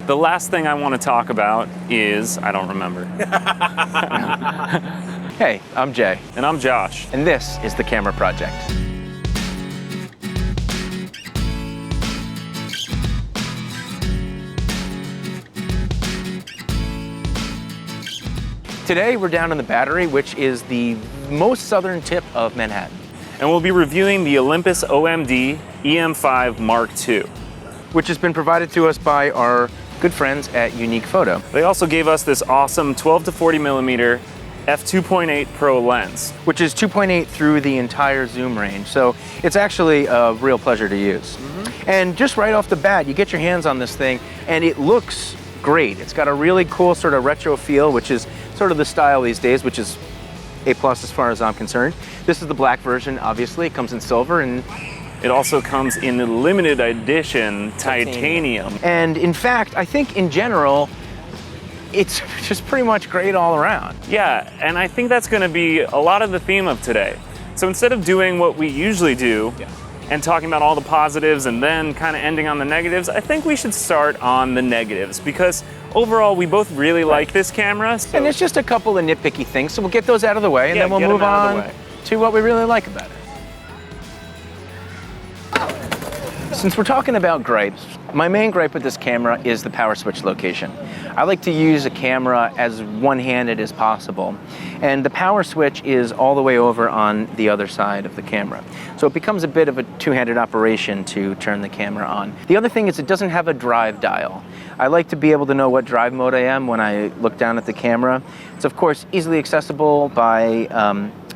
The last thing I want to talk about is, I don't remember. Hey, I'm Jay. And I'm Josh. And this is the Camera Project. Today we're down in the Battery, which is the most southern tip of Manhattan. And we'll be reviewing the Olympus OMD-EM5 Mark II. Which has been provided to us by our good friends at Unique Photo. They also gave us this awesome 12 to 40 millimeter f2.8 Pro lens. Which is 2.8 through the entire zoom range. So it's actually a real pleasure to use. And just right off the bat, you get your hands on this thing and it looks great. It's got a really cool sort of retro feel, which is sort of the style these days, which is A+ as far as I'm concerned. This is the black version, obviously. It comes in silver, and it also comes in the limited edition titanium. And in fact, I think in general, it's just pretty much great all around. Yeah, and I think that's going to be a lot of the theme of today. So instead of doing what we usually do, and talking about all the positives and then kind of ending on the negatives, I think we should start on the negatives, because overall we both really like this camera. And there's just a couple of nitpicky things, so we'll get those out of the way, and then we'll move on to what we really like about it. Since we're talking about gripes, my main gripe with this camera is the power switch location. I like to use a camera as one-handed as possible, and the power switch is all the way over on the other side of the camera. So it becomes a bit of a two-handed operation to turn the camera on. The other thing is it doesn't have a drive dial. I like to be able to know what drive mode I am when I look down at the camera. It's of course easily accessible by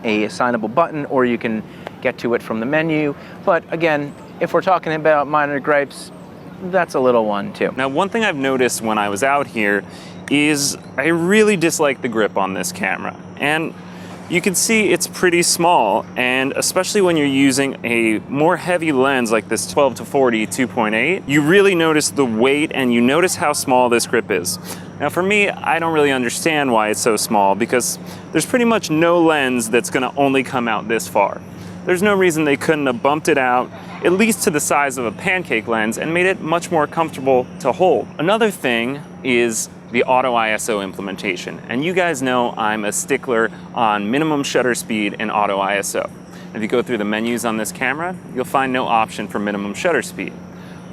a assignable button, or you can get to it from the menu. But again, if we're talking about minor gripes, that's a little one too. Now, one thing I've noticed when I was out here is I really dislike the grip on this camera. And you can see it's pretty small, and especially when you're using a more heavy lens like this 12 to 40 2.8, you really notice the weight and you notice how small this grip is. Now for me, I don't really understand why it's so small, because there's pretty much no lens that's gonna only come out this far. There's no reason they couldn't have bumped it out at least to the size of a pancake lens and made it much more comfortable to hold. Another thing is the auto ISO implementation. And you guys know I'm a stickler on minimum shutter speed and auto ISO. If you go through the menus on this camera, you'll find no option for minimum shutter speed.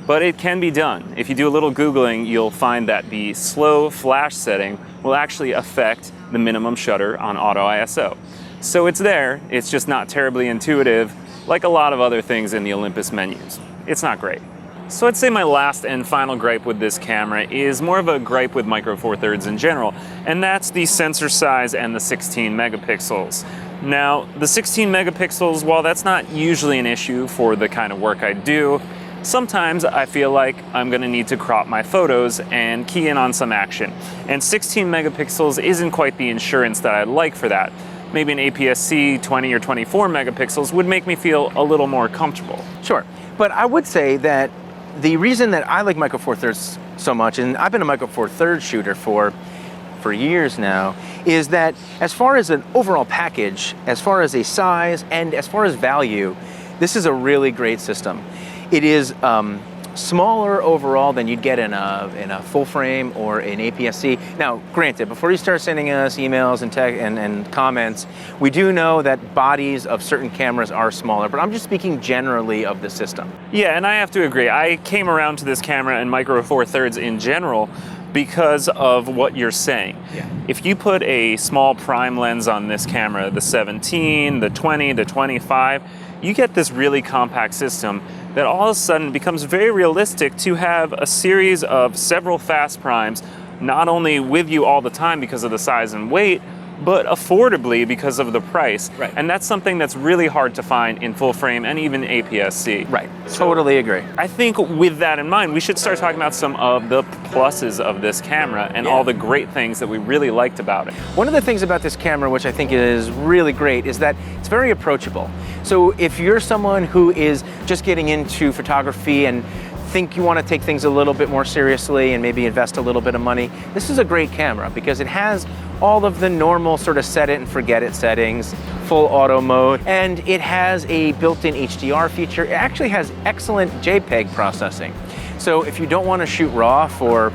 But it can be done. If you do a little Googling, you'll find that the slow flash setting will actually affect the minimum shutter on auto ISO. So it's there, it's just not terribly intuitive, like a lot of other things in the Olympus menus. It's not great. So I'd say my last and final gripe with this camera is more of a gripe with Micro Four Thirds in general, and that's the sensor size and the 16 megapixels. Now, the 16 megapixels, while that's not usually an issue for the kind of work I do, sometimes I feel like I'm gonna need to crop my photos and key in on some action. And 16 megapixels isn't quite the insurance that I'd like for that. Maybe an APS-C 20 or 24 megapixels would make me feel a little more comfortable. Sure, but I would say that the reason that I like Micro Four Thirds so much, and I've been a Micro Four Thirds shooter for years now, is that as far as an overall package, as far as a size, and as far as value, this is a really great system. It is smaller overall than you'd get in a full frame or an APS-C. Now, granted, before you start sending us emails and comments, we do know that bodies of certain cameras are smaller, but I'm just speaking generally of the system. Yeah, and I have to agree. I came around to this camera and Micro Four Thirds in general because of what you're saying. Yeah. If you put a small prime lens on this camera, the 17, the 20, the 25, you get this really compact system that all of a sudden becomes very realistic to have a series of several fast primes, not only with you all the time because of the size and weight, but affordably because of the price. Right. And that's something that's really hard to find in full frame and even APS-C. Right, totally agree. I think with that in mind, we should start talking about some of the pluses of this camera and all the great things that we really liked about it. One of the things about this camera, which I think is really great, is that it's very approachable. So if you're someone who is just getting into photography and think you want to take things a little bit more seriously and maybe invest a little bit of money, this is a great camera because it has all of the normal sort of set it and forget it settings, full auto mode, and it has a built-in HDR feature. It actually has excellent JPEG processing. So if you don't want to shoot RAW for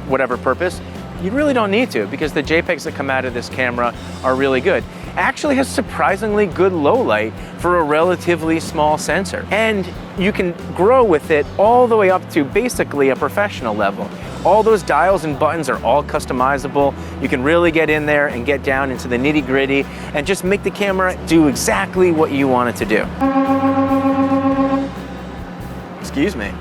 whatever purpose, you really don't need to, because the JPEGs that come out of this camera are really good. It actually has surprisingly good low light for a relatively small sensor. And you can grow with it all the way up to basically a professional level. All those dials and buttons are all customizable. You can really get in there and get down into the nitty-gritty and just make the camera do exactly what you want it to do. Excuse me.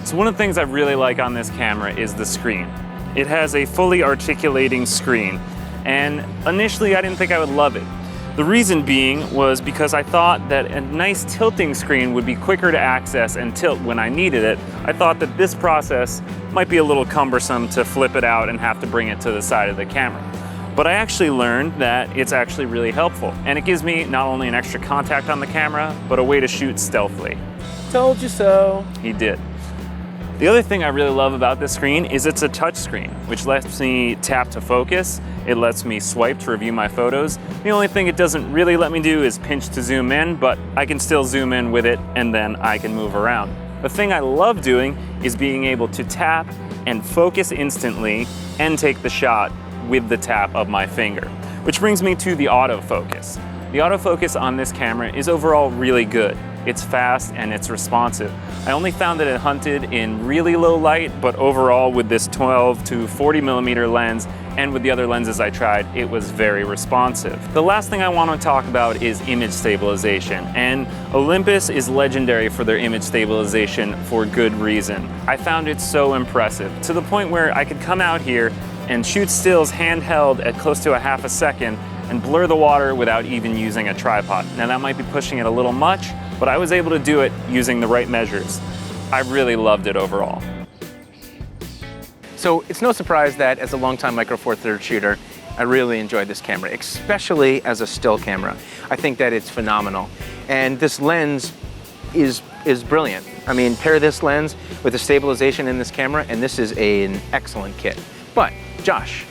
So one of the things I really like on this camera is the screen. It has a fully articulating screen, and initially I didn't think I would love it. The reason being was because I thought that a nice tilting screen would be quicker to access and tilt when I needed it. I thought that this process might be a little cumbersome to flip it out and have to bring it to the side of the camera. But I actually learned that it's actually really helpful, and it gives me not only an extra contact on the camera, but a way to shoot stealthily. Told you so. He did. The other thing I really love about this screen is it's a touch screen, which lets me tap to focus. It lets me swipe to review my photos. The only thing it doesn't really let me do is pinch to zoom in, but I can still zoom in with it and then I can move around. The thing I love doing is being able to tap and focus instantly and take the shot with the tap of my finger. Which brings me to the autofocus. The autofocus on this camera is overall really good. It's fast and it's responsive. I only found that it hunted in really low light, but overall with this 12 to 40 millimeter lens and with the other lenses I tried, it was very responsive. The last thing I want to talk about is image stabilization, and Olympus is legendary for their image stabilization for good reason. I found it so impressive, to the point where I could come out here and shoot stills handheld at close to a half a second and blur the water without even using a tripod. Now that might be pushing it a little much, but I was able to do it using the right measures. I really loved it overall. So it's no surprise that as a longtime Micro Four Thirds shooter, I really enjoyed this camera, especially as a still camera. I think that it's phenomenal. And this lens is brilliant. I mean, pair this lens with the stabilization in this camera, and this is an excellent kit. But Josh,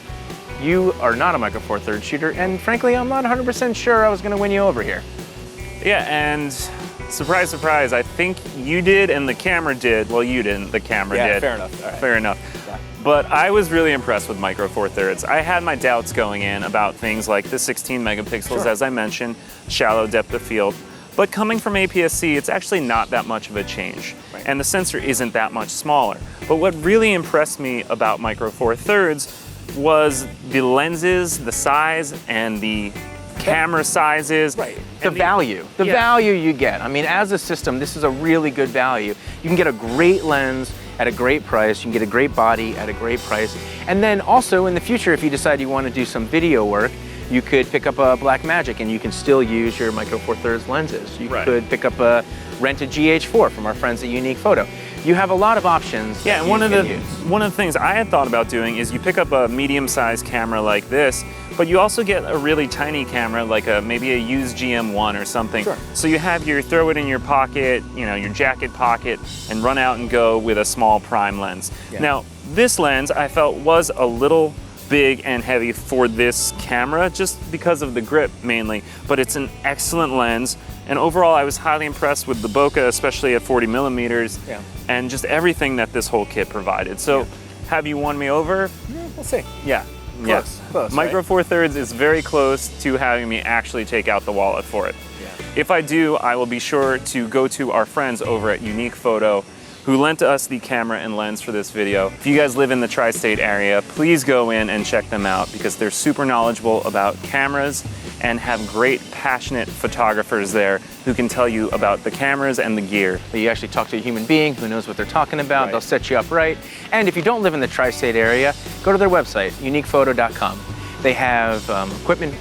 you are not a Micro Four Thirds shooter, and frankly, I'm not 100% sure I was gonna win you over here. Yeah, and surprise, surprise, I think you did and the camera did. Well, you didn't, the camera did. Yeah, fair enough. All right. Fair enough. Yeah. But I was really impressed with Micro Four Thirds. I had my doubts going in about things like the 16 megapixels, Sure. as I mentioned, shallow depth of field. But coming from APS-C, it's actually not that much of a change. Right. And the sensor isn't that much smaller. But what really impressed me about Micro Four Thirds was the lenses, the size, and the camera sizes. Right. And The value you get. I mean, as a system, this is a really good value. You can get a great lens at a great price. You can get a great body at a great price. And then also in the future, if you decide you want to do some video work, you could pick up a Blackmagic and you can still use your Micro Four Thirds lenses. You Right. could pick up a rented GH4 from our friends at Unique Photo. You have a lot of options. Yeah, that and you one of can use. the things I had thought about doing is you pick up a medium-sized camera like this, but you also get a really tiny camera like maybe a used GM1 or something. Sure. So you have throw it in your pocket, your jacket pocket, and run out and go with a small prime lens. Yeah. Now, this lens I felt was a little big and heavy for this camera just because of the grip mainly, but it's an excellent lens. And overall, I was highly impressed with the bokeh, especially at 40 millimeters, Yeah. and just everything that this whole kit provided. So, have you won me over? Yeah, we'll see. Yeah. Close, Micro right? Four Thirds is very close to having me actually take out the wallet for it. Yeah. If I do, I will be sure to go to our friends over at Unique Photo, who lent us the camera and lens for this video. If you guys live in the tri-state area, please go in and check them out because they're super knowledgeable about cameras and have great, passionate photographers there who can tell you about the cameras and the gear. You actually talk to a human being who knows what they're talking about. Right. They'll set you up right. And if you don't live in the tri-state area, go to their website, uniquephoto.com. They have equipment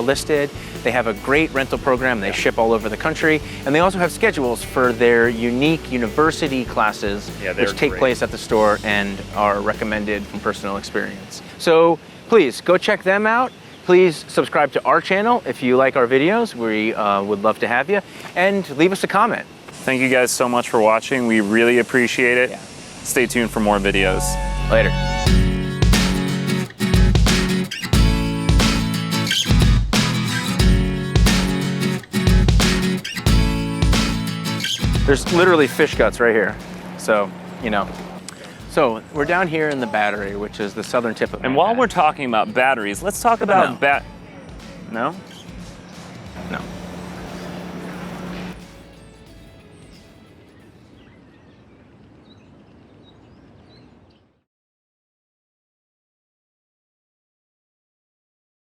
listed. They have a great rental program. They ship all over the country. And they also have schedules for their unique university classes, Yeah, they're which take great. place at the store and are recommended from personal experience. So please go check them out. Please subscribe to our channel if you like our videos. We would love to have you. And leave us a comment. Thank you guys so much for watching. We really appreciate it. Yeah. Stay tuned for more videos. Later. There's literally fish guts right here. So, So we're down here in the battery, which is the southern tip of my And while hat. we're talking about batteries, let's talk about No. No? No.